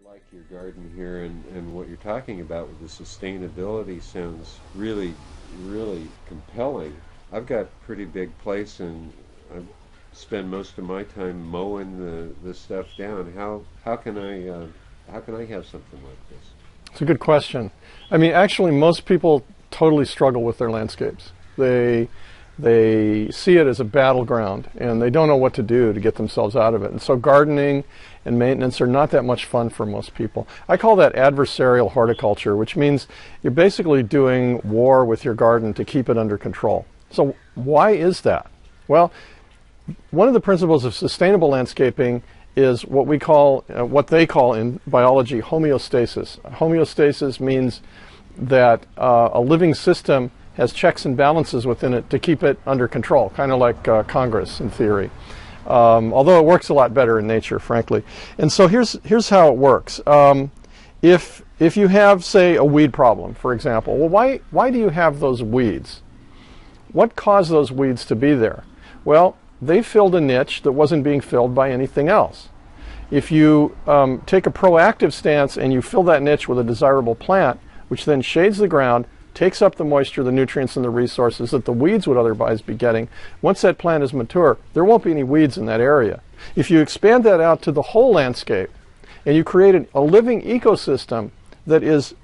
like your garden here, and what you're talking about with the sustainability sounds really, really compelling. I've got a pretty big place, and I spend most of my time mowing the stuff down. How can I have something like this? It's a good question. I mean, actually, most people totally struggle with their landscapes. They see it as a battleground, and they don't know what to do to get themselves out of it. And so gardening and maintenance are not that much fun for most people. I call that adversarial horticulture, which means you're basically doing war with your garden to keep it under control. So why is that? Well, one of the principles of sustainable landscaping is what we call, what they call in biology, homeostasis. Homeostasis means that a living system has checks and balances within it to keep it under control, kind of like Congress in theory. Although it works a lot better in nature, frankly. And so here's how it works. If you have, say, a weed problem, for example, well, why do you have those weeds? What caused those weeds to be there? Well, they filled a niche that wasn't being filled by anything else. If you take a proactive stance and you fill that niche with a desirable plant, which then shades the ground, takes up the moisture, the nutrients, and the resources that the weeds would otherwise be getting, once that plant is mature, there won't be any weeds in that area. If you expand that out to the whole landscape and you create a living ecosystem that is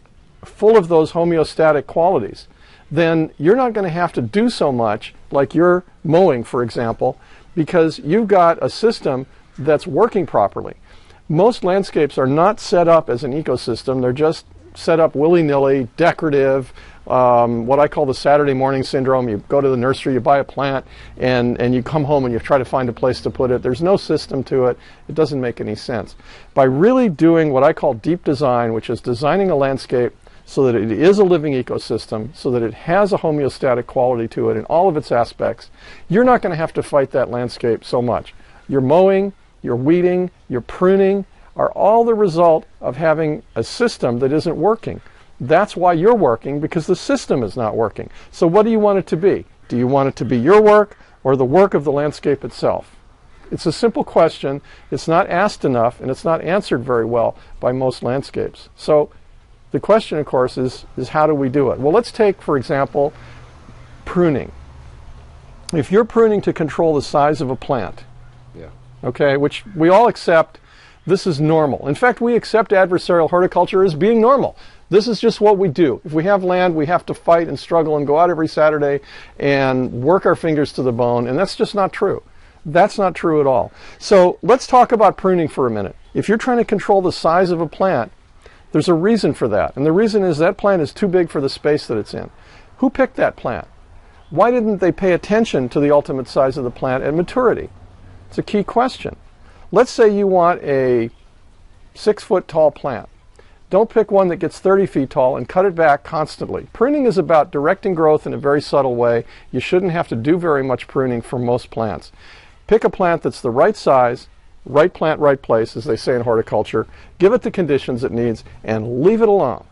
full of those homeostatic qualities, then you're not going to have to do so much like you're mowing, for example, because you've got a system that's working properly. Most landscapes are not set up as an ecosystem. They're just set up willy-nilly, decorative, what I call the Saturday morning syndrome. You go to the nursery, you buy a plant, and you come home and you try to find a place to put it. There's no system to it. It doesn't make any sense. By really doing what I call deep design, which is designing a landscape so that it is a living ecosystem, so that it has a homeostatic quality to it in all of its aspects, you're not going to have to fight that landscape so much. Your mowing, your weeding, your pruning are all the result of having a system that isn't working. That's why you're working, because the system is not working. So what do you want it to be? Do you want it to be your work or the work of the landscape itself? It's a simple question. It's not asked enough, and it's not answered very well by most landscapes. So the question, of course, is how do we do it? Well, let's take, for example, pruning. If you're pruning to control the size of a plant, okay, which we all accept, this is normal. In fact, we accept adversarial horticulture as being normal. This is just what we do. If we have land, we have to fight and struggle and go out every Saturday and work our fingers to the bone, and that's just not true. That's not true at all. So let's talk about pruning for a minute. If you're trying to control the size of a plant, there's a reason for that. And the reason is that plant is too big for the space that it's in. Who picked that plant? Why didn't they pay attention to the ultimate size of the plant at maturity? It's a key question. Let's say you want a 6-foot tall plant. Don't pick one that gets 30 feet tall and cut it back constantly. Pruning is about directing growth in a very subtle way. You shouldn't have to do very much pruning for most plants. Pick a plant that's the right size, right plant, right place, as they say in horticulture. Give it the conditions it needs and leave it alone.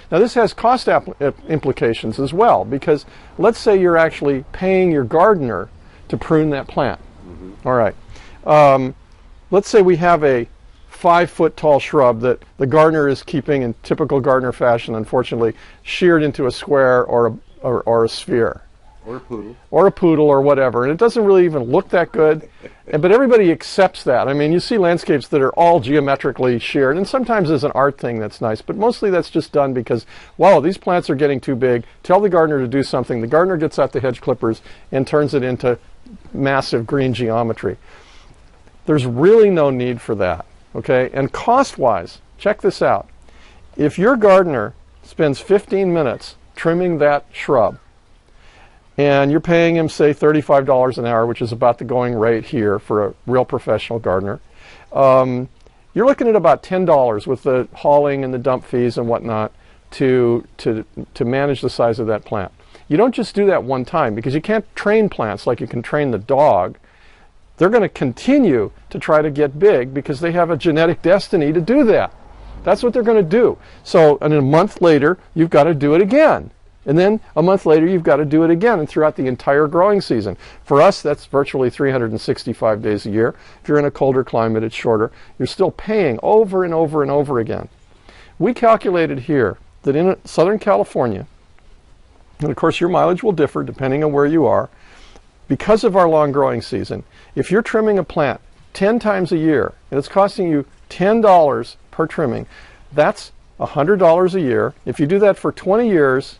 Now this has cost implications as well, because let's say you're actually paying your gardener to prune that plant. All right. Let's say we have a 5-foot tall shrub that the gardener is keeping in typical gardener fashion, unfortunately, sheared into a square or a sphere. Or a poodle. Or a poodle or whatever. And it doesn't really even look that good. But everybody accepts that. I mean, you see landscapes that are all geometrically sheared, and sometimes there's an art thing that's nice, but mostly that's just done because, wow, these plants are getting too big. Tell the gardener to do something. The gardener gets out the hedge clippers and turns it into massive green geometry. There's really no need for that, okay? And cost-wise, check this out. If your gardener spends 15 minutes trimming that shrub, and you're paying him, say, $35 an hour, which is about the going rate here for a real professional gardener, you're looking at about $10 with the hauling and the dump fees and whatnot to manage the size of that plant. You don't just do that one time, because you can't train plants like you can train the dog. They're going to continue to try to get big because they have a genetic destiny to do that. That's what they're going to do. So, and a month later, you've got to do it again. And then a month later, you've got to do it again and throughout the entire growing season. For us, that's virtually 365 days a year. If you're in a colder climate, it's shorter. You're still paying over and over and over again. We calculated here that in Southern California, and of course your mileage will differ depending on where you are, because of our long growing season, if you're trimming a plant 10 times a year and it's costing you $10 per trimming, that's $100 a year. If you do that for 20 years,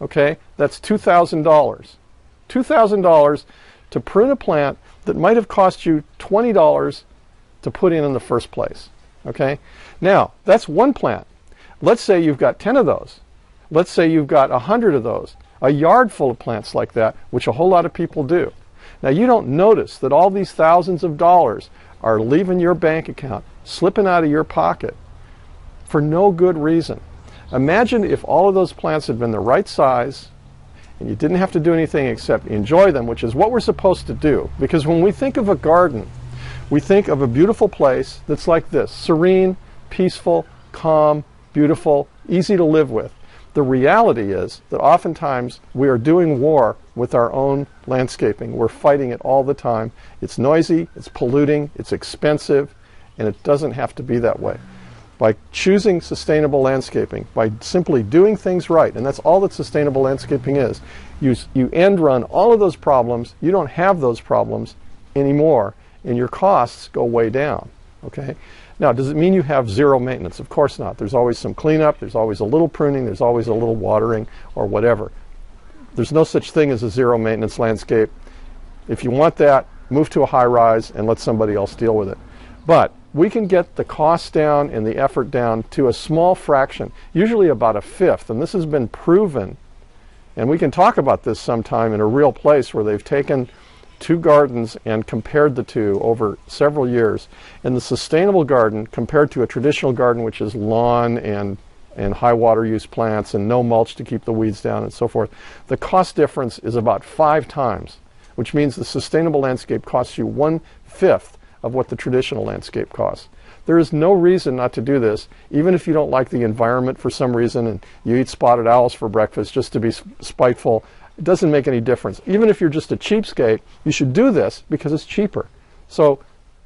okay, that's $2,000. $2,000 to prune a plant that might have cost you $20 to put in the first place. Okay? Now, that's one plant. Let's say you've got 10 of those. Let's say you've got 100 of those. A yard full of plants like that, which a whole lot of people do. Now, you don't notice that all these thousands of dollars are leaving your bank account, slipping out of your pocket for no good reason. Imagine if all of those plants had been the right size and you didn't have to do anything except enjoy them, which is what we're supposed to do. Because when we think of a garden, we think of a beautiful place that's like this: serene, peaceful, calm, beautiful, easy to live with. The reality is that oftentimes we are doing war with our own landscaping. We're fighting it all the time. It's noisy, it's polluting, it's expensive, and it doesn't have to be that way. By choosing sustainable landscaping, by simply doing things right, and that's all that sustainable landscaping is, you end run all of those problems. You don't have those problems anymore, and your costs go way down. Okay? Now, does it mean you have zero maintenance? Of course not. There's always some cleanup, there's always a little pruning, there's always a little watering or whatever. There's no such thing as a zero maintenance landscape. If you want that, move to a high rise and let somebody else deal with it. But we can get the cost down and the effort down to a small fraction, usually about a fifth, and this has been proven. And we can talk about this sometime in a real place where they've taken two gardens and compared the two over several years. And the sustainable garden compared to a traditional garden, which is lawn and high water use plants and no mulch to keep the weeds down and so forth, the cost difference is about 5 times, which means the sustainable landscape costs you 1/5 of what the traditional landscape costs. There is no reason not to do this, even if you don't like the environment for some reason and you eat spotted owls for breakfast just to be spiteful. It doesn't make any difference. Even if you're just a cheapskate, you should do this because it's cheaper. So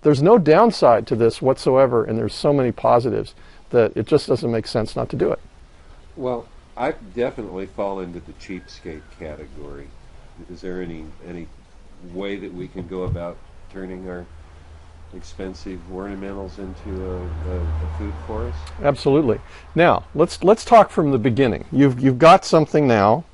there's no downside to this whatsoever, and there's so many positives that it just doesn't make sense not to do it. Well, I definitely fall into the cheapskate category. Is there any way that we can go about turning our expensive ornamentals into a food forest? Absolutely. Now, let's talk from the beginning. You've got something now,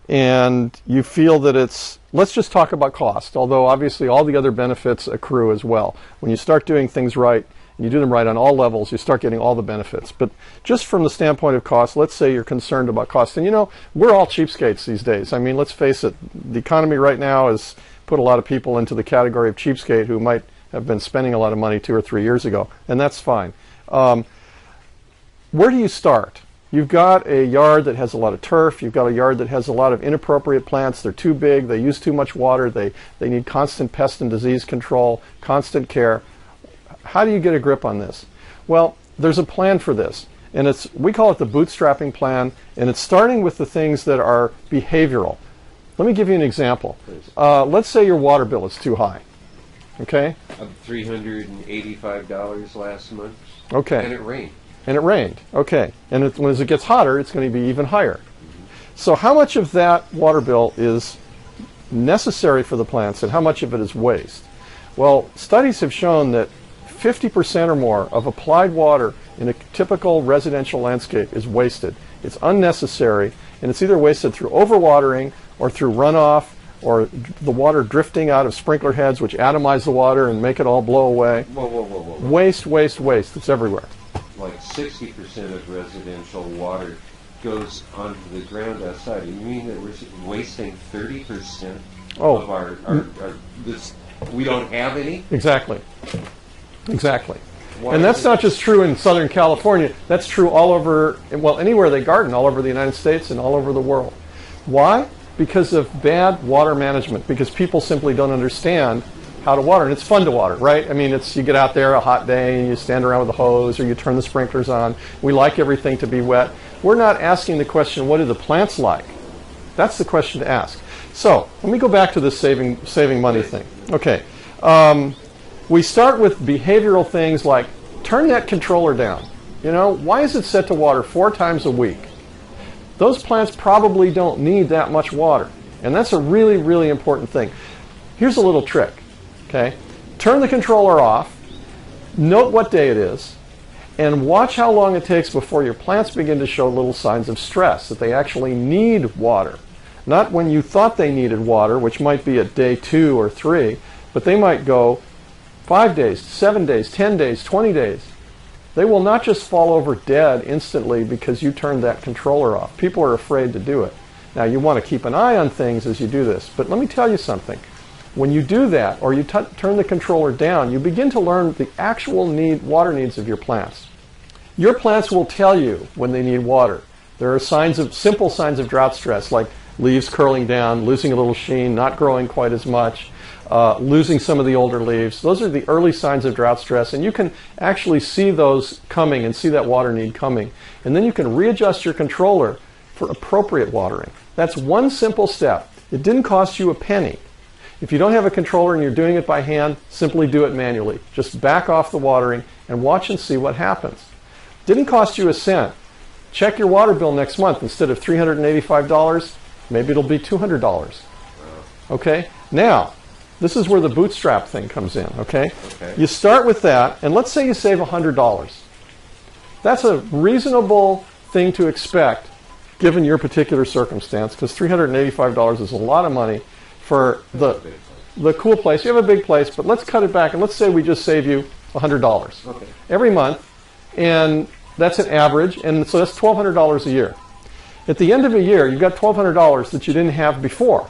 and you feel that let's just talk about cost, although obviously all the other benefits accrue as well. When you start doing things right, and you do them right on all levels, you start getting all the benefits. But just from the standpoint of cost, let's say you're concerned about cost. And you know, we're all cheapskates these days. I mean, let's face it, the economy right now has put a lot of people into the category of cheapskate who might have been spending a lot of money 2 or 3 years ago, and that's fine. Where do you start? You've got a yard that has a lot of turf. You've got a yard that has a lot of inappropriate plants. They're too big. They use too much water. They need constant pest and disease control, constant care. How do you get a grip on this? Well, there's a plan for this, and we call it the bootstrapping plan, and it's starting with the things that are behavioral. Let me give you an example. Let's say your water bill is too high. Okay? $385 last month. Okay. And it rained. And it rained. Okay. And as it gets hotter, it's going to be even higher. So how much of that water bill is necessary for the plants and how much of it is waste? Well, studies have shown that 50% or more of applied water in a typical residential landscape is wasted. It's unnecessary, and it's either wasted through overwatering or through runoff, or the water drifting out of sprinkler heads, which atomize the water and make it all blow away. Whoa. Waste, waste, waste. It's everywhere. Like 60% of residential water goes onto the ground outside. You mean that we're wasting 30% of our this? We don't have any? Exactly. And that's not just true in Southern California. That's true all over, well, anywhere they garden, all over the United States and all over the world. Why? Because of bad water management, because people simply don't understand how to water. And it's fun to water, right? I mean, you get out there a hot day and you stand around with a hose or you turn the sprinklers on. We like everything to be wet. We're not asking the question, what do the plants like? That's the question to ask. So let me go back to this saving money thing. Okay, we start with behavioral things like turn that controller down. You know, why is it set to water 4 times a week? Those plants probably don't need that much water, and that's a really, really important thing. Here's a little trick. Okay, turn the controller off, note what day it is, and watch how long it takes before your plants begin to show little signs of stress, that they actually need water. Not when you thought they needed water, which might be at day 2 or 3, but they might go 5 days, 7 days, 10 days, 20 days. They will not just fall over dead instantly because you turned that controller off. People are afraid to do it. Now, you want to keep an eye on things as you do this, but let me tell you something. When you do that, or you turn the controller down, you begin to learn the actual water needs of your plants. Your plants will tell you when they need water. There are simple signs of drought stress, like leaves curling down, losing a little sheen, not growing quite as much, losing some of the older leaves. Those are the early signs of drought stress, and you can actually see those coming and see that water need coming. And then you can readjust your controller for appropriate watering. That's one simple step. It didn't cost you a penny. If you don't have a controller and you're doing it by hand, simply do it manually. Just back off the watering and watch and see what happens. Didn't cost you a cent. Check your water bill next month. Instead of $385, maybe it'll be $200. Okay? Now, this is where the bootstrap thing comes in, okay? You start with that, and let's say you save $100. That's a reasonable thing to expect given your particular circumstance, because $385 is a lot of money for the cool place. You have a big place, but let's cut it back, and let's say we just save you $100 every month, and that's an average, and so that's $1,200 a year. At the end of a year, you've ut $1,200 that you didn't have before.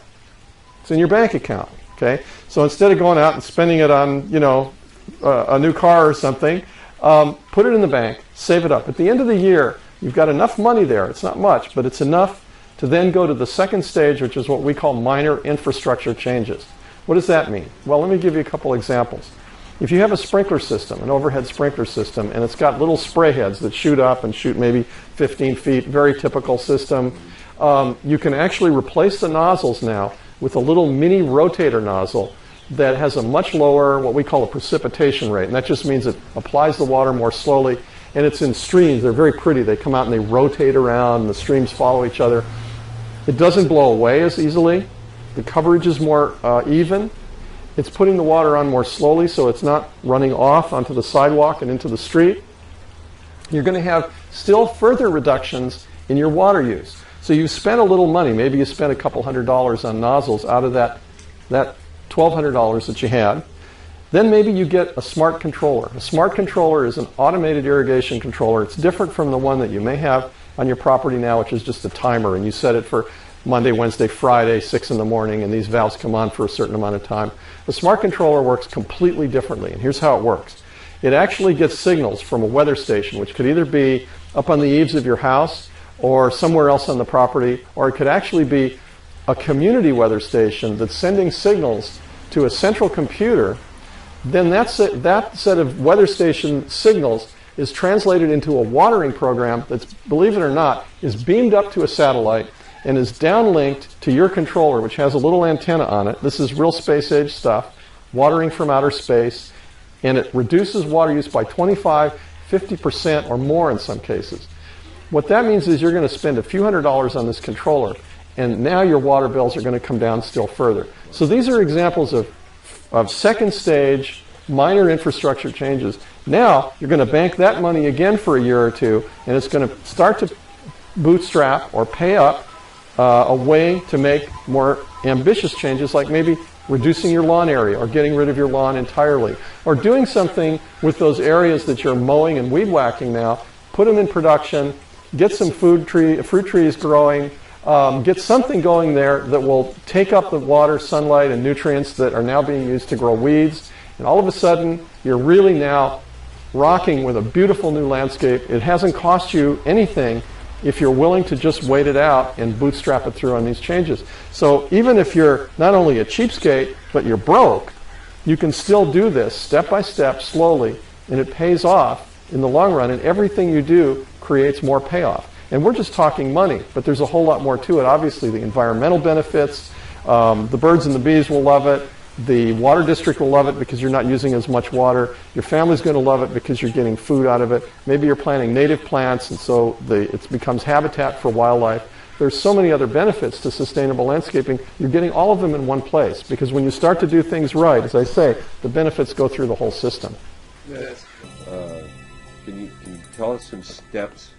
It's in your bank account. Okay, so instead of going out and spending it on, you know, a new car or something, put it in the bank, save it up. At the end of the year, you've got enough money there. It's not much, but it's enough to then go to the second stage, which is what we call minor infrastructure changes. What does that mean? Well, let me give you a couple examples. If you have a sprinkler system, an overhead sprinkler system, and it's got little spray heads that shoot up and shoot maybe 15 feet, very typical system, you can actually replace the nozzles now with a little mini rotator nozzle that has a much lower, what we call a precipitation rate. And that just means it applies the water more slowly. And it's in streams. They're very pretty. They come out and they rotate around, and the streams follow each other. It doesn't blow away as easily. The coverage is more even. It's putting the water on more slowly, so it's not running off onto the sidewalk and into the street. You're going to have still further reductions in your water use. So you spent a little money. Maybe you spent a couple $100 on nozzles out of that $1,200 that you had. Then maybe you get a smart controller. A smart controller is an automated irrigation controller. It's different from the one that you may have on your property now, which is just a timer, and you set it for Monday, Wednesday, Friday, 6 in the morning, and these valves come on for a certain amount of time. The smart controller works completely differently, and here's how it works. It actually gets signals from a weather station, which could either be up on the eaves of your house or somewhere else on the property, or it could actually be a community weather station that's sending signals to a central computer. Then that set of weather station signals is translated into a watering program that's, believe it or not, is beamed up to a satellite and is downlinked to your controller, which has a little antenna on it. This is real space-age stuff, watering from outer space, and it reduces water use by 25, 50% or more in some cases. What that means is you're going to spend a few $100s on this controller, and now your water bills are going to come down still further. So these are examples of second stage minor infrastructure changes. Now you're going to bank that money again for a year or two, and it's going to start to bootstrap or pay up a way to make more ambitious changes, like maybe reducing your lawn area or getting rid of your lawn entirely, or doing something with those areas that you're mowing and weed whacking now. Put them in production, get some fruit trees growing, get something going there that will take up the water, sunlight, and nutrients that are now being used to grow weeds. And all of a sudden, you're really now rocking with a beautiful new landscape. It hasn't cost you anything if you're willing to just wait it out and bootstrap it through on these changes. So even if you're not only a cheapskate, but you're broke, you can still do this step by step, slowly, and it pays off in the long run, and everything you do creates more payoff. And we're just talking money, but there's a whole lot more to it. Obviously, the environmental benefits, the birds and the bees will love it. The water district will love it because you're not using as much water. Your family's going to love it because you're getting food out of it. Maybe you're planting native plants, and so it becomes habitat for wildlife. There's so many other benefits to sustainable landscaping. You're getting all of them in one place, because when you start to do things right, as I say, the benefits go through the whole system. Yes. Can you tell us some steps,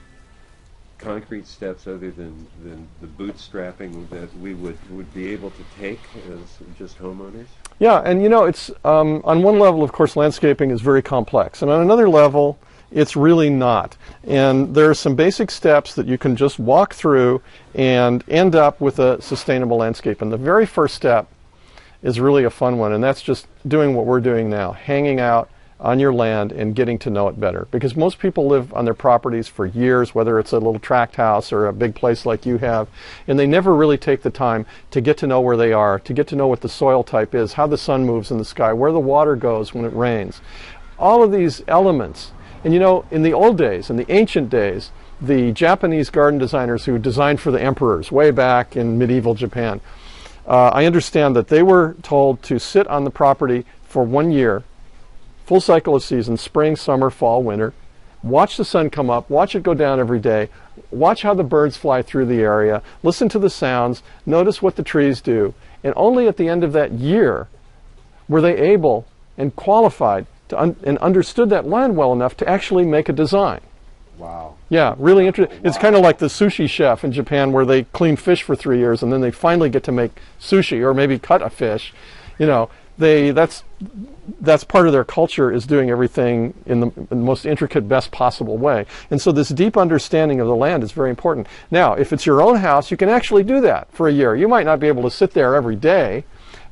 concrete steps other than the bootstrapping that we would be able to take as just homeowners? Yeah, and it's on one level, of course, landscaping is very complex, and on another level, it's really not. And there are some basic steps that you can just walk through and end up with a sustainable landscape. And the very first step is really a fun one, and that's just doing what we're doing now, hanging out on your land and getting to know it better. Because most people live on their properties for years, whether it's a little tract house or a big place like you have, and they never really take the time to get to know where they are, to get to know what the soil type is, how the sun moves in the sky, where the water goes when it rains. All of these elements. And in the old days, in the ancient days, the Japanese garden designers who designed for the emperors way back in medieval Japan, I understand that they were told to sit on the property for 1 year, full cycle of seasons, spring, summer, fall, winter, watch the sun come up, watch it go down every day, watch how the birds fly through the area, listen to the sounds, notice what the trees do. And only at the end of that year were they able and qualified and understood that land well enough to actually make a design. Wow. Yeah, really interesting. Wow. It's kind of like the sushi chef in Japan, where they clean fish for 3 years and then they finally get to make sushi, or maybe cut a fish. That's part of their culture, is doing everything in the most intricate, best possible way. And so this deep understanding of the land is very important. Now, if it's your own house, you can actually do that for a year. You might not be able to sit there every day,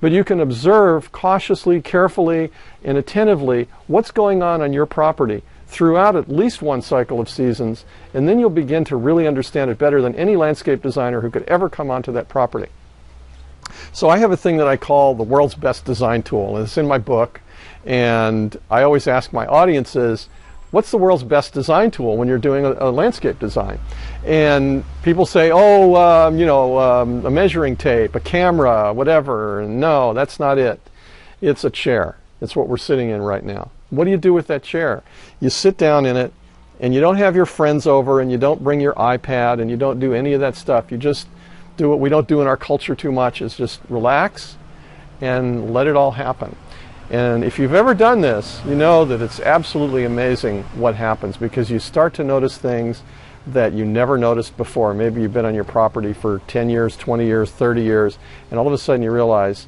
but you can observe cautiously, carefully, and attentively what's going on your property throughout at least one cycle of seasons, and then you'll begin to really understand it better than any landscape designer who could ever come onto that property. So I have a thing that I call the world's best design tool, and it's in my book, and I always ask my audiences, what's the world's best design tool when you're doing a landscape design? And people say, a measuring tape, a camera, whatever. And no, that's not it. It's a chair. It's what we're sitting in right now. What do you do with that chair? You sit down in it, and you don't have your friends over, and you don't bring your iPad, and you don't do any of that stuff. You just do what we don't do in our culture too much, is just relax and let it all happen. And if you've ever done this, you know that it's absolutely amazing what happens, because you start to notice things that you never noticed before. Maybe you've been on your property for 10 years, 20 years, 30 years, and all of a sudden you realize,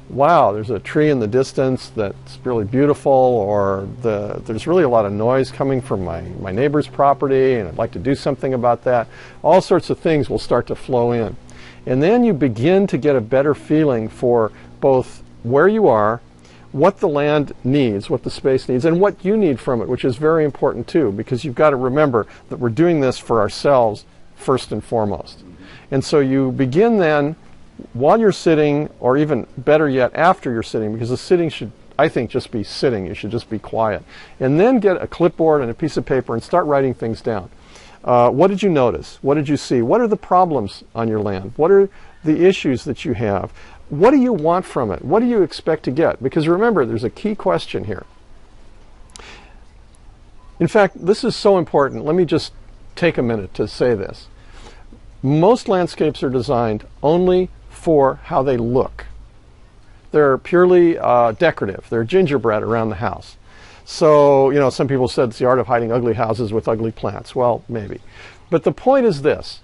wow, there's a tree in the distance that's really beautiful, or there's really a lot of noise coming from my neighbor's property, and I'd like to do something about that. All sorts of things will start to flow in. And then you begin to get a better feeling for both where you are, what the land needs, what the space needs, and what you need from it, which is very important too, because you've got to remember that we're doing this for ourselves first and foremost. And so you begin then, while you're sitting, or even better yet, after you're sitting, because the sitting should, I think, just be sitting. You should just be quiet. And then get a clipboard and a piece of paper and start writing things down. What did you notice? What did you see? What are the problems on your land? What are the issues that you have? What do you want from it? What do you expect to get? Because remember, there's a key question here. In fact, this is so important. Let me just take a minute to say this. Most landscapes are designed only for how they look. They're purely decorative. They're gingerbread around the house. So, some people said it's the art of hiding ugly houses with ugly plants. Well, maybe. But the point is this.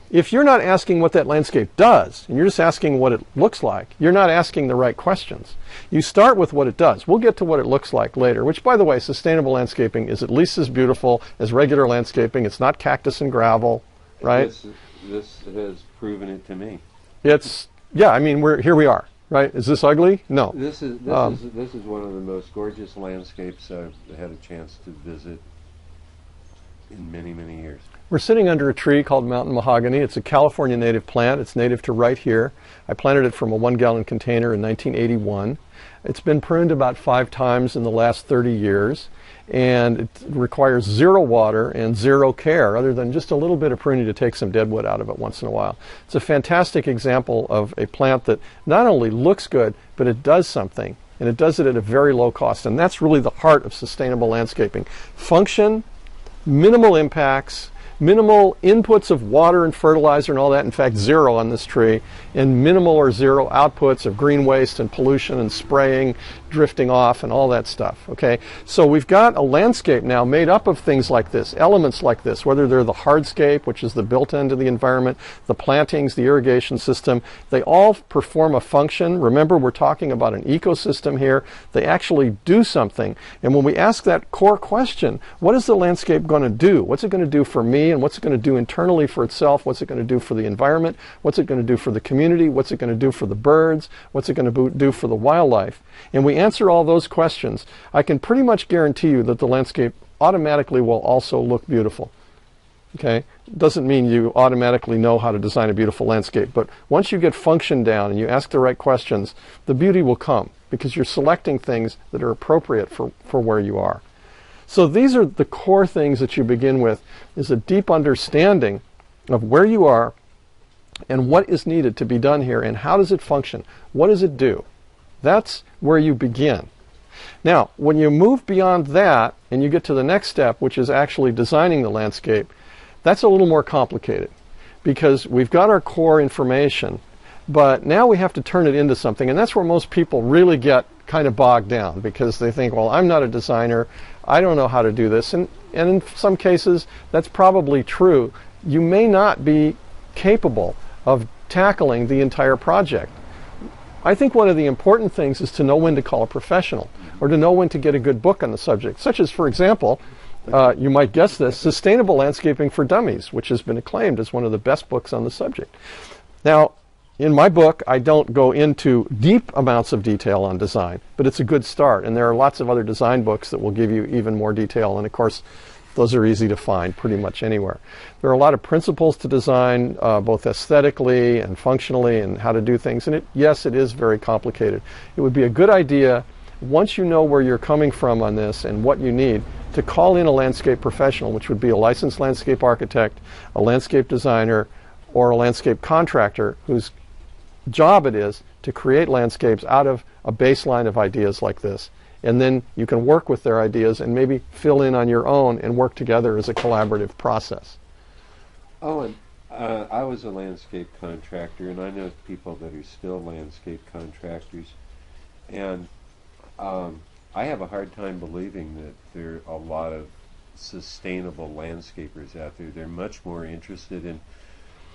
If you're not asking what that landscape does, and you're just asking what it looks like, you're not asking the right questions. You start with what it does. We'll get to what it looks like later, which, by the way, sustainable landscaping is at least as beautiful as regular landscaping. It's not cactus and gravel, right? This has proven it to me. Here we are, right? Is this ugly? No. This is one of the most gorgeous landscapes I've had a chance to visit in many, many years. We're sitting under a tree called mountain mahogany. It's a California native plant. It's native to right here. I planted it from a 1-gallon container in 1981. It's been pruned about 5 times in the last 30 years, and it requires 0 water and 0 care other than just a little bit of pruning to take some deadwood out of it once in a while. It's a fantastic example of a plant that not only looks good, but it does something, and it does it at a very low cost, and that's really the heart of sustainable landscaping. Function, minimal impacts, minimal inputs of water and fertilizer and all that, in fact 0 on this tree, and minimal or 0 outputs of green waste and pollution and spraying, drifting off and all that stuff, okay? So we've got a landscape now made up of things like this, elements like this, whether they're the hardscape, which is the built end of the environment, the plantings, the irrigation system, they all perform a function. Remember, we're talking about an ecosystem here. They actually do something. And when we ask that core question, what is the landscape going to do? What's it going to do for me? And what's it going to do internally for itself? What's it going to do for the environment? What's it going to do for the community? What's it going to do for the birds? What's it going to do for the wildlife? And we answer all those questions, I can pretty much guarantee you that the landscape automatically will also look beautiful. Okay? Doesn't mean you automatically know how to design a beautiful landscape, but once you get function down and you ask the right questions, the beauty will come because you're selecting things that are appropriate for where you are. So these are the core things that you begin with, is a deep understanding of where you are and what is needed to be done here and how does it function? What does it do? That's where you begin. Now, when you move beyond that and you get to the next step, which is actually designing the landscape, that's a little more complicated because we've got our core information, but now we have to turn it into something, and that's where most people really get kind of bogged down because they think, well, I'm not a designer, I don't know how to do this, and in some cases that's probably true. You may not be capable of tackling the entire project. I think one of the important things is to know when to call a professional or to know when to get a good book on the subject, such as, for example, you might guess this, Sustainable Landscaping for Dummies, which has been acclaimed as one of the best books on the subject. Now, in my book, I don't go into deep amounts of detail on design, but it's a good start, and there are lots of other design books that will give you even more detail, and of course, those are easy to find pretty much anywhere. There are a lot of principles to design, both aesthetically and functionally, and how to do things. And yes, it is very complicated. It would be a good idea, once you know where you're coming from on this and what you need, to call in a landscape professional, which would be a licensed landscape architect, a landscape designer, or a landscape contractor whose job it is to create landscapes out of a baseline of ideas like this. And then you can work with their ideas and maybe fill in on your own and work together as a collaborative process. Owen, I was a landscape contractor, and I know people that are still landscape contractors, and I have a hard time believing that there are a lot of sustainable landscapers out there. They're much more interested in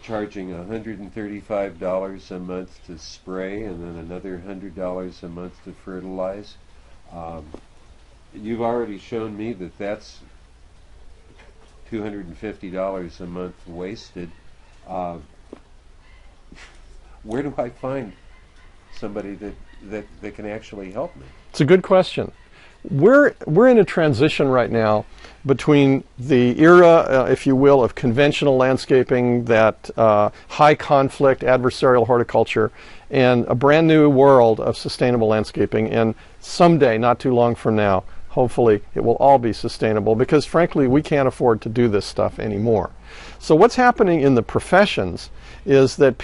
charging $135 a month to spray and then another $100 a month to fertilize. You've already shown me that that's $250 a month wasted. Where do I find somebody that can actually help me? It's a good question. We're in a transition right now between the era, if you will, of conventional landscaping, that high conflict adversarial horticulture, and a brand new world of sustainable landscaping. And someday, not too long from now, hopefully it will all be sustainable, because frankly we can't afford to do this stuff anymore. So what's happening in the professions is that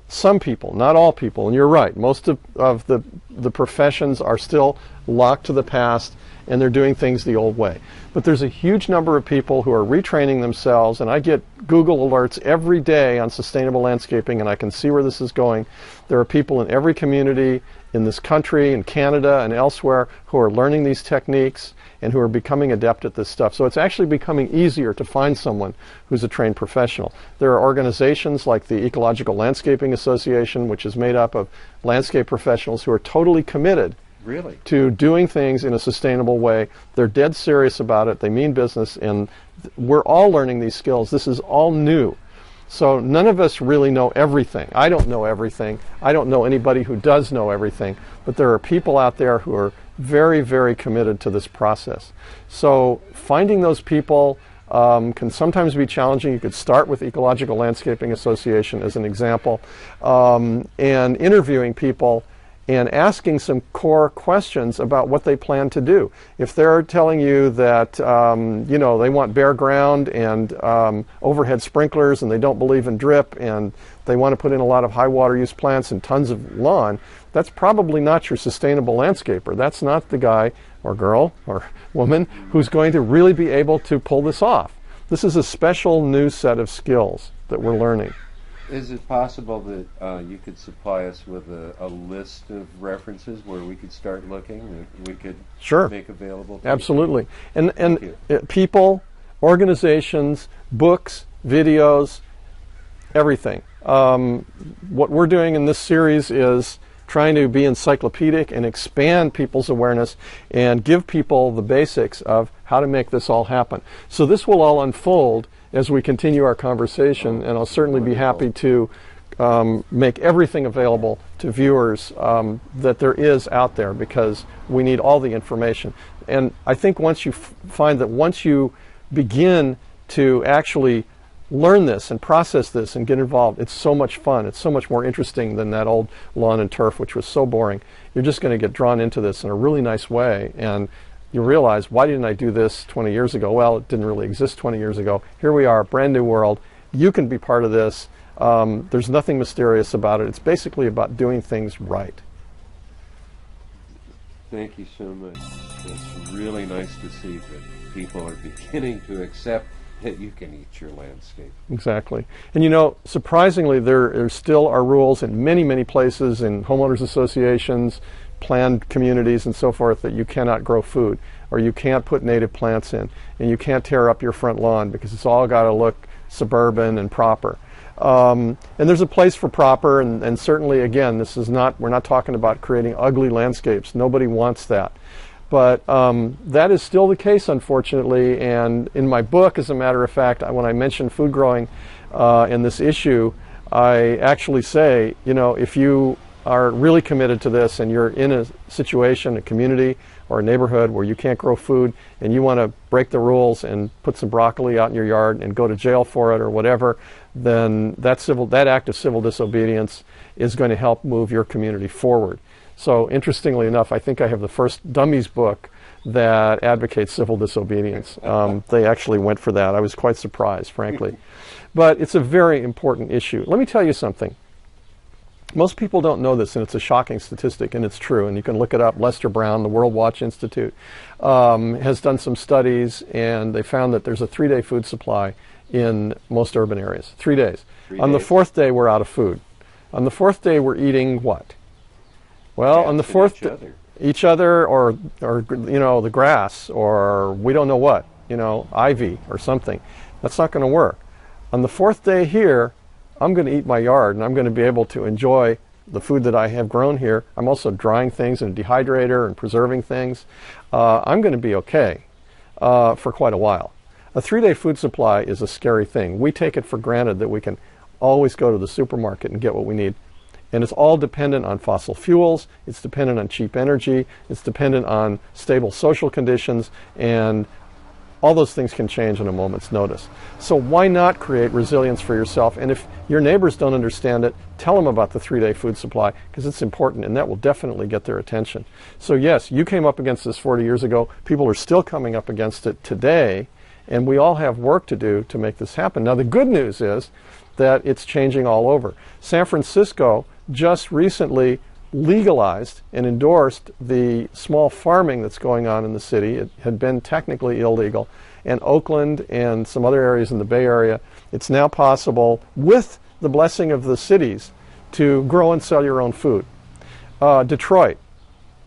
some people, not all people, and you're right, most of the professions are still locked to the past and they're doing things the old way. But there's a huge number of people who are retraining themselves, and I get Google alerts every day on sustainable landscaping, and I can see where this is going. There are people in every community in this country, in Canada and elsewhere, who are learning these techniques and who are becoming adept at this stuff. So it's actually becoming easier to find someone who's a trained professional. There are organizations like the Ecological Landscaping Association, which is made up of landscape professionals who are totally committed to doing things in a sustainable way. They're dead serious about it. They mean business, and we're all learning these skills. This is all new. So none of us really know everything. I don't know everything. I don't know anybody who does know everything. But there are people out there who are very, very committed to this process. So finding those people, can sometimes be challenging. You could start with Ecological Landscaping Association as an example, and interviewing people and asking some core questions about what they plan to do. If they're telling you that they want bare ground and overhead sprinklers, and they don't believe in drip, and they want to put in a lot of high water use plants and tons of lawn, that's probably not your sustainable landscaper. That's not the guy or girl or woman who's going to really be able to pull this off. This is a special new set of skills that we're learning. Is it possible that you could supply us with a list of references where we could start looking, that we could Sure. make available to Absolutely. And people, organizations, books, videos, everything. What we're doing in this series is trying to be encyclopedic and expand people's awareness and give people the basics of how to make this all happen. So this will all unfold as we continue our conversation, and I'll certainly be happy to make everything available to viewers that there is out there, because we need all the information. And I think once you find that once you begin to actually learn this and process this and get involved, it's so much fun. It's so much more interesting than that old lawn and turf, which was so boring. You're just going to get drawn into this in a really nice way, and you realize, why didn't I do this 20 years ago? Well, it didn't really exist 20 years ago. Here we are, brand new world. You can be part of this. There's nothing mysterious about it. It's basically about doing things right. Thank you so much. It's really nice to see that people are beginning to accept that you can eat your landscape. Exactly. And surprisingly, there still are rules in many, many places, in homeowners associations, planned communities and so forth, that you cannot grow food, or you can't put native plants in, and you can't tear up your front lawn, because it's all got to look suburban and proper. And there's a place for proper, and certainly, again, we're not talking about creating ugly landscapes. Nobody wants that. But that is still the case, unfortunately. And in my book, as a matter of fact, when I mention food growing in this issue, I actually say, if you are really committed to this and you're in a situation, a community or a neighborhood where you can't grow food, and you want to break the rules and put some broccoli out in your yard and go to jail for it or whatever, then that act of civil disobedience is going to help move your community forward. So interestingly enough, I think I have the first dummies book that advocates civil disobedience. They actually went for that. I was quite surprised, frankly. But it's a very important issue. Let me tell you something. Most people don't know this, and it's a shocking statistic, and it's true, and you can look it up. Lester Brown, the World Watch Institute, has done some studies, and they found that there's a 3-day food supply in most urban areas. 3 days. On the 4th day, we're out of food. On the 4th day, we're eating what? Well, on the 4th, each other, or the grass, or we don't know what, ivy or something. That's not going to work. On the 4th day here, I'm going to eat my yard, and I'm going to be able to enjoy the food that I have grown here. I'm also drying things in a dehydrator and preserving things. I'm going to be okay for quite a while. A 3-day food supply is a scary thing. We take it for granted that we can always go to the supermarket and get what we need. And it's all dependent on fossil fuels. It's dependent on cheap energy. It's dependent on stable social conditions, and all those things can change in a moment's notice. So why not create resilience for yourself? And if your neighbors don't understand it, tell them about the 3-day food supply, because it's important, and that will definitely get their attention. So yes, you came up against this 40 years ago. People are still coming up against it today, and we all have work to do to make this happen. Now, the good news is that it's changing all over. San Francisco just recently legalized and endorsed the small farming that's going on in the city. It had been technically illegal. And Oakland and some other areas in the Bay Area, it's now possible, with the blessing of the cities, to grow and sell your own food. Detroit,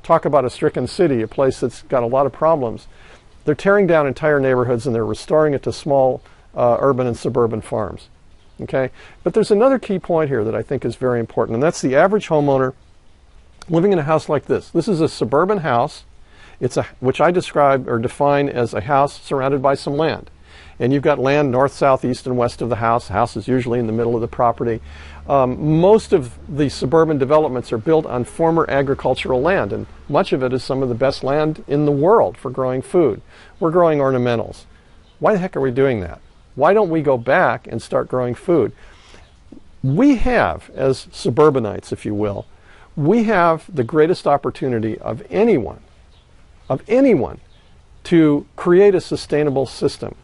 talk about a stricken city, a place that's got a lot of problems. They're tearing down entire neighborhoods, and they're restoring it to small urban and suburban farms. Okay? But there's another key point here that I think is very important, and that's the average homeowner living in a house like this. This is a suburban house. Which I describe or define as a house surrounded by some land. And you've got land north, south, east, and west of the house. The house is usually in the middle of the property. Most of the suburban developments are built on former agricultural land, and much of it is some of the best land in the world for growing food. We're growing ornamentals. Why the heck are we doing that? Why don't we go back and start growing food? We have, as suburbanites, if you will, we have the greatest opportunity of anyone, to create a sustainable system.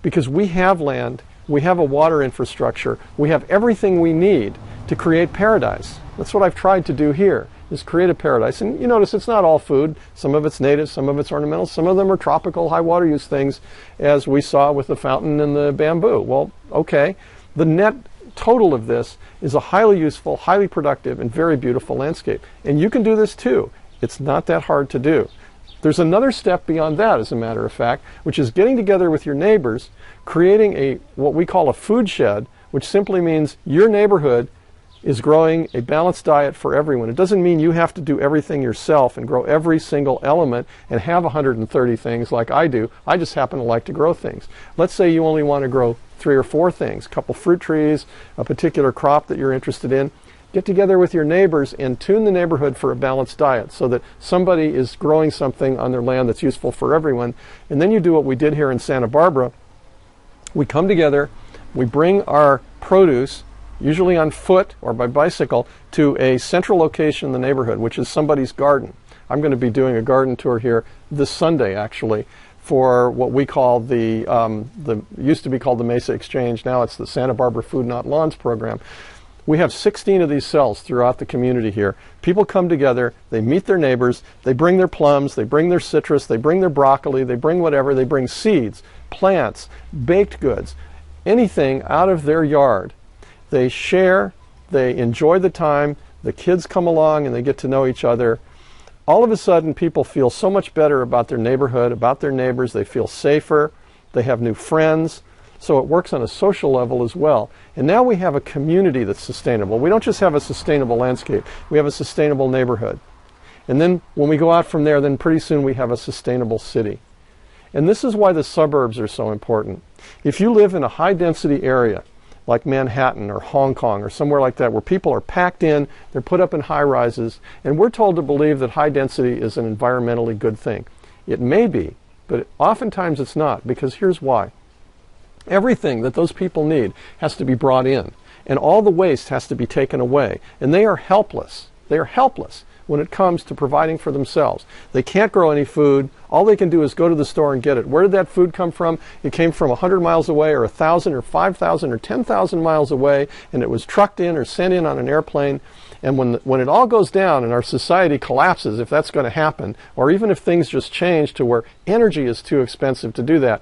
Because we have land, we have a water infrastructure, we have everything we need to create paradise. That's what I've tried to do here, is create a paradise. And you notice it's not all food. Some of it's native, some of it's ornamental, some of them are tropical, high water use things, as we saw with the fountain and the bamboo. Well, okay. The net total of this is a highly useful, highly productive, and very beautiful landscape. And you can do this too. It's not that hard to do. There's another step beyond that, as a matter of fact, which is getting together with your neighbors, creating what we call a food shed, which simply means your neighborhood is growing a balanced diet for everyone. It doesn't mean you have to do everything yourself and grow every single element and have 130 things like I do. I just happen to like to grow things. Let's say you only want to grow 3 or 4 things, a couple fruit trees, a particular crop that you're interested in. Get together with your neighbors and tune the neighborhood for a balanced diet so that somebody is growing something on their land that's useful for everyone. And then you do what we did here in Santa Barbara. We come together, we bring our produce, usually on foot or by bicycle, to a central location in the neighborhood, which is somebody's garden. I'm going to be doing a garden tour here this Sunday, actually, for what we call used to be called the Mesa Exchange. Now it's the Santa Barbara Food Not Lawns program. We have 16 of these cells throughout the community here. People come together, they meet their neighbors, they bring their plums, they bring their citrus, they bring their broccoli, they bring whatever, they bring seeds, plants, baked goods, anything out of their yard. They share, they enjoy the time, the kids come along and they get to know each other. All of a sudden, people feel so much better about their neighborhood, about their neighbors, they feel safer, they have new friends. So it works on a social level as well. And now we have a community that's sustainable. We don't just have a sustainable landscape, we have a sustainable neighborhood. And then when we go out from there, then pretty soon we have a sustainable city. And this is why the suburbs are so important. If you live in a high density area, like Manhattan or Hong Kong or somewhere like that, where people are packed in, they're put up in high rises, and we're told to believe that high density is an environmentally good thing. It may be, but oftentimes it's not, because here's why. Everything that those people need has to be brought in, and all the waste has to be taken away, and they are helpless. They are helpless when it comes to providing for themselves. They can't grow any food. All they can do is go to the store and get it. Where did that food come from? It came from 100 miles away or 1,000 or 5,000 or 10,000 miles away, and it was trucked in or sent in on an airplane. And when it all goes down and our society collapses, if that's going to happen, or even if things just change to where energy is too expensive to do that,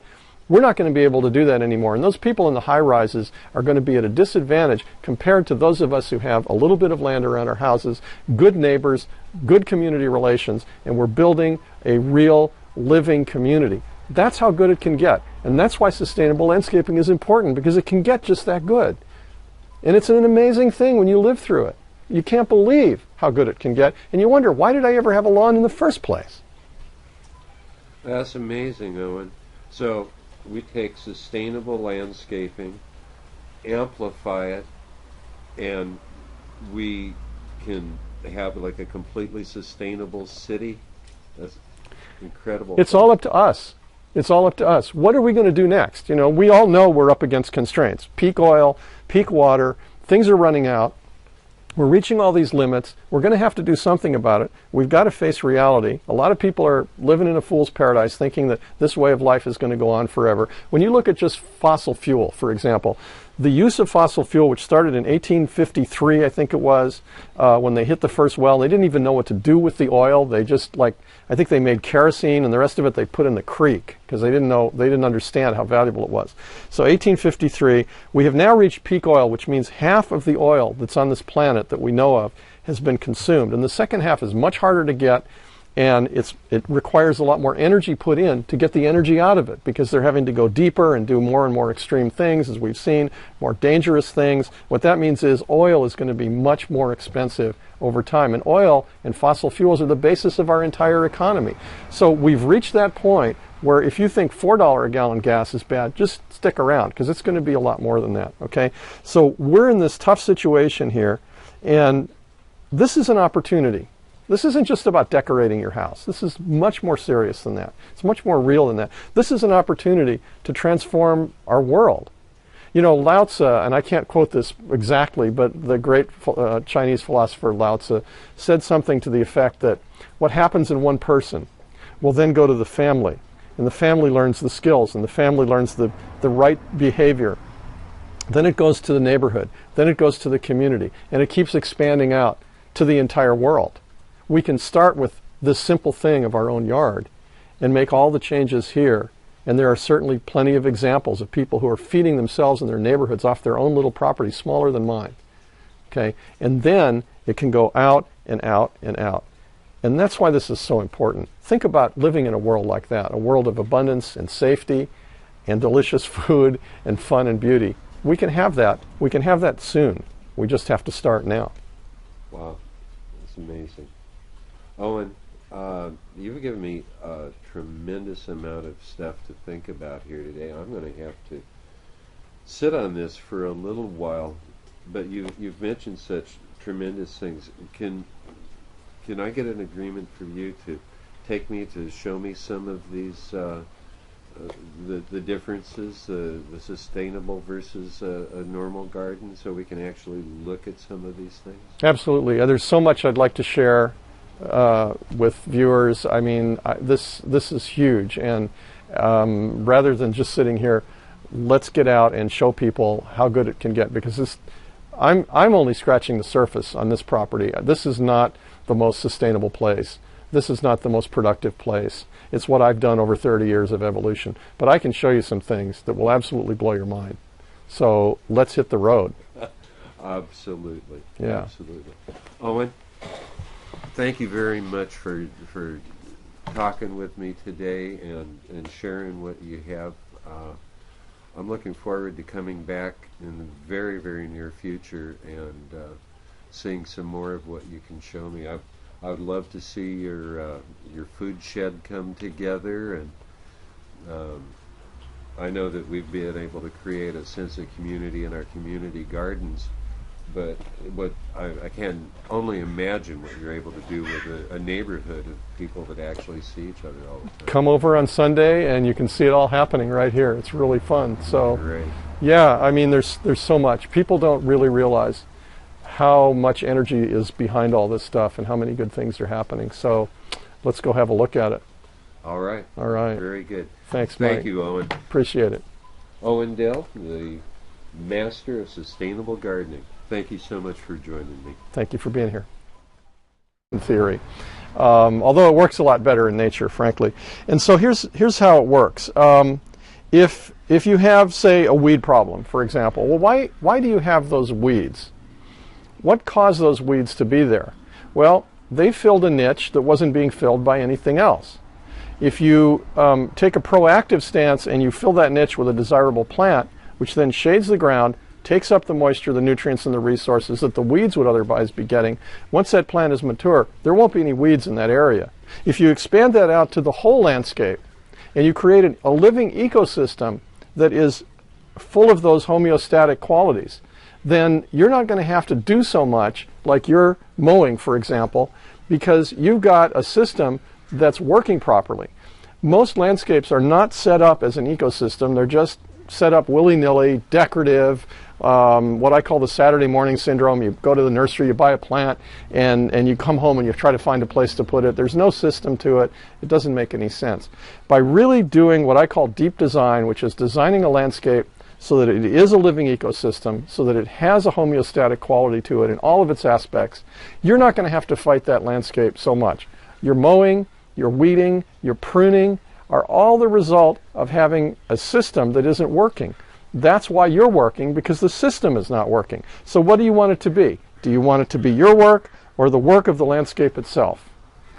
we're not going to be able to do that anymore. And those people in the high rises are going to be at a disadvantage compared to those of us who have a little bit of land around our houses, good neighbors, good community relations, and we're building a real living community. That's how good it can get. And that's why sustainable landscaping is important, because it can get just that good. And it's an amazing thing when you live through it. You can't believe how good it can get. And you wonder, why did I ever have a lawn in the first place? That's amazing, Owen. So we take sustainable landscaping, amplify it, and we can have like a completely sustainable city. That's incredible. It's all up to us. It's all up to us. What are we going to do next? You know, we all know we're up against constraints. Peak oil, peak water, things are running out. We're reaching all these limits. We're going to have to do something about it. We've got to face reality. A lot of people are living in a fool's paradise thinking that this way of life is going to go on forever. When you look at just fossil fuel, for example, the use of fossil fuel, which started in 1853, I think it was, when they hit the first well, they didn't even know what to do with the oil. They just, I think they made kerosene, and the rest of it they put in the creek because they didn't understand how valuable it was. So 1853, we have now reached peak oil, which means half of the oil that's on this planet that we know of has been consumed. And the second half is much harder to get, and it requires a lot more energy put in to get the energy out of it, because they're having to go deeper and do more and more extreme things, as we've seen, more dangerous things. What that means is oil is going to be much more expensive over time. And oil and fossil fuels are the basis of our entire economy. So we've reached that point where if you think $4 a gallon gas is bad, just stick around, because it's going to be a lot more than that, okay? So we're in this tough situation here, and this is an opportunity. This isn't just about decorating your house. This is much more serious than that. It's much more real than that. This is an opportunity to transform our world. You know, Lao Tzu, and I can't quote this exactly, but the great Chinese philosopher Lao Tzu said something to the effect that what happens in one person will then go to the family, and the family learns the skills, and the family learns the right behavior. Then it goes to the neighborhood, then it goes to the community, and it keeps expanding out to the entire world. We can start with this simple thing of our own yard and make all the changes here. And there are certainly plenty of examples of people who are feeding themselves in their neighborhoods off their own little property, smaller than mine. Okay? And then it can go out and out and out. And that's why this is so important. Think about living in a world like that, a world of abundance and safety and delicious food and fun and beauty. We can have that. We can have that soon. We just have to start now. Wow, that's amazing. Owen, you've given me a tremendous amount of stuff to think about here today. I'm going to have to sit on this for a little while, but you've mentioned such tremendous things. Can I get an agreement from you to take me to show me some of these the differences, the sustainable versus a normal garden, so we can actually look at some of these things? Absolutely. There's so much I'd like to share with viewers. I mean, this is huge, and rather than just sitting here, let's get out and show people how good it can get, because I'm only scratching the surface on this property. This is not the most sustainable place. This is not the most productive place. It's what I've done over 30 years of evolution. But I can show you some things that will absolutely blow your mind. So let's hit the road. Absolutely. Yeah. Absolutely. Owen, thank you very much for talking with me today and sharing what you have. I'm looking forward to coming back in the very, very near future and seeing some more of what you can show me. I would love to see your food shed come together, and I know that we've been able to create a sense of community in our community gardens, but what I can only imagine what you're able to do with a neighborhood of people that actually see each other all the time. Come over on Sunday and you can see it all happening right here. It's really fun. So Great. yeah, I mean, there's so much. People don't really realize how much energy is behind all this stuff and how many good things are happening. So let's go have a look at it. All right. All right. Very good. Thanks, Mike. Thank you, Owen. Appreciate it. Owen Dell, the master of sustainable gardening. Thank you so much for joining me. Thank you for being here. In theory, although it works a lot better in nature, frankly. And so here's how it works. If you have, say, a weed problem, for example, well, why do you have those weeds? What caused those weeds to be there? Well, they filled a niche that wasn't being filled by anything else. If you take a proactive stance and you fill that niche with a desirable plant, which then shades the ground, takes up the moisture, the nutrients, and the resources that the weeds would otherwise be getting, once that plant is mature, there won't be any weeds in that area. If you expand that out to the whole landscape and you create a living ecosystem that is full of those homeostatic qualities, then you're not going to have to do so much like you're mowing, for example, because you've got a system that's working properly. Most landscapes are not set up as an ecosystem. They're just set up willy-nilly, decorative, what I call the Saturday morning syndrome. You go to the nursery, you buy a plant, and you come home and you try to find a place to put it. There's no system to it. It doesn't make any sense. By really doing what I call deep design, which is designing a landscape so that it is a living ecosystem, so that it has a homeostatic quality to it in all of its aspects, you're not going to have to fight that landscape so much. Your mowing, your weeding, your pruning are all the result of having a system that isn't working. That's why you're working, because the system is not working. So what do you want it to be? Do you want it to be your work or the work of the landscape itself?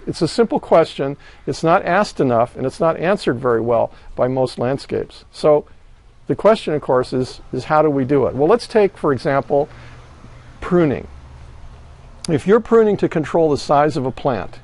It's a simple question. It's not asked enough, and it's not answered very well by most landscapes. So the question, of course, is how do we do it? Well, let's take, for example, pruning. If you're pruning to control the size of a plant,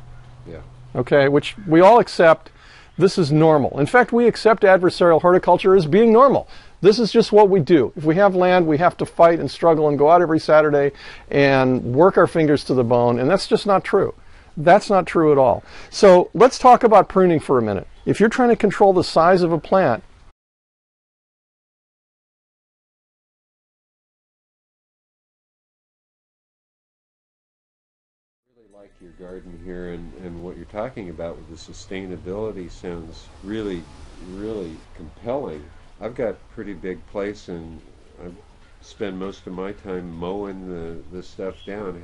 okay, which we all accept, this is normal. In fact, we accept adversarial horticulture as being normal. This is just what we do. If we have land, we have to fight and struggle and go out every Saturday and work our fingers to the bone, and that's just not true. That's not true at all. So let's talk about pruning for a minute. If you're trying to control the size of a plant, like your garden here, and what you're talking about with the sustainability sounds really, really compelling. I've got a pretty big place, and I spend most of my time mowing the stuff down.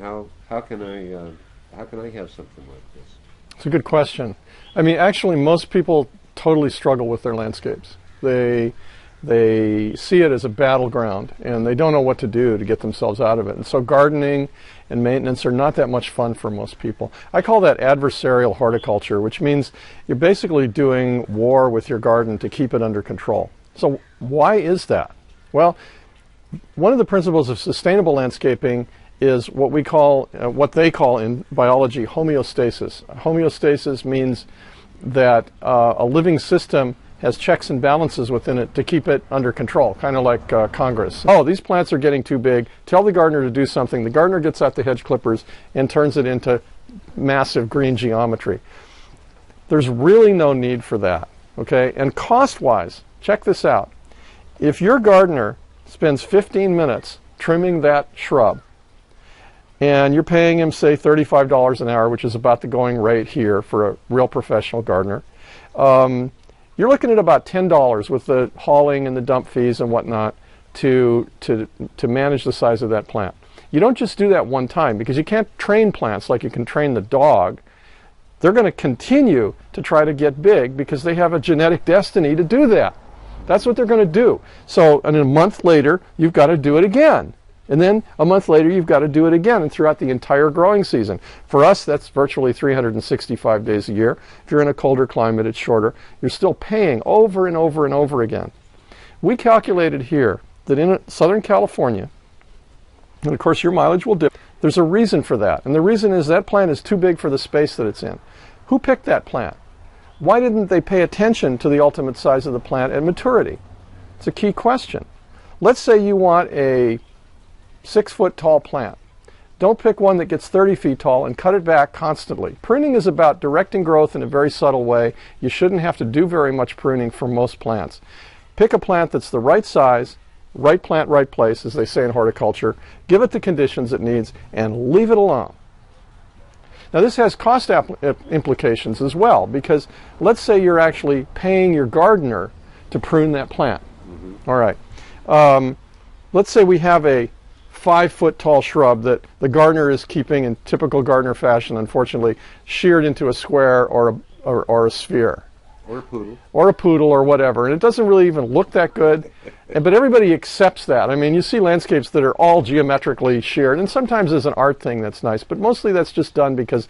How can I have something like this? it's a good question. I mean, actually, most people totally struggle with their landscapes. They see it as a battleground, and they don't know what to do to get themselves out of it. And so gardening and maintenance are not that much fun for most people. I call that adversarial horticulture, which means you're basically doing war with your garden to keep it under control. So why is that? Well, one of the principles of sustainable landscaping is what we call, what they call in biology, homeostasis. Homeostasis means that a living system has checks and balances within it to keep it under control, kind of like Congress. Oh, these plants are getting too big. Tell the gardener to do something. The gardener gets out the hedge clippers and turns it into massive green geometry. There's really no need for that, okay? And cost-wise, check this out. If your gardener spends 15 minutes trimming that shrub, and you're paying him, say, $35 an hour, which is about the going rate here for a real professional gardener, you're looking at about $10 with the hauling and the dump fees and whatnot to manage the size of that plant. You don't just do that one time, because you can't train plants like you can train the dog. They're going to continue to try to get big because they have a genetic destiny to do that. That's what they're going to do. So, and a month later, you've got to do it again. And then a month later, you've got to do it again, and throughout the entire growing season. For us, that's virtually 365 days a year. If you're in a colder climate, it's shorter. You're still paying over and over and over again. We calculated here that in Southern California, and of course your mileage will dip, there's a reason for that. And the reason is that plant is too big for the space that it's in. Who picked that plant? Why didn't they pay attention to the ultimate size of the plant at maturity? It's a key question. Let's say you want a 6-foot tall plant. Don't pick one that gets 30 feet tall and cut it back constantly. Pruning is about directing growth in a very subtle way. You shouldn't have to do very much pruning for most plants. Pick a plant that's the right size, right plant, right place, as they say in horticulture. Give it the conditions it needs and leave it alone. Now this has cost implications as well, because let's say you're actually paying your gardener to prune that plant. Mm-hmm. All right. Let's say we have a 5-foot tall shrub that the gardener is keeping in typical gardener fashion, unfortunately, sheared into a square or a sphere. Or a poodle. Or a poodle or whatever. And it doesn't really even look that good. But everybody accepts that. I mean, you see landscapes that are all geometrically sheared, and sometimes there's an art thing that's nice, but mostly that's just done because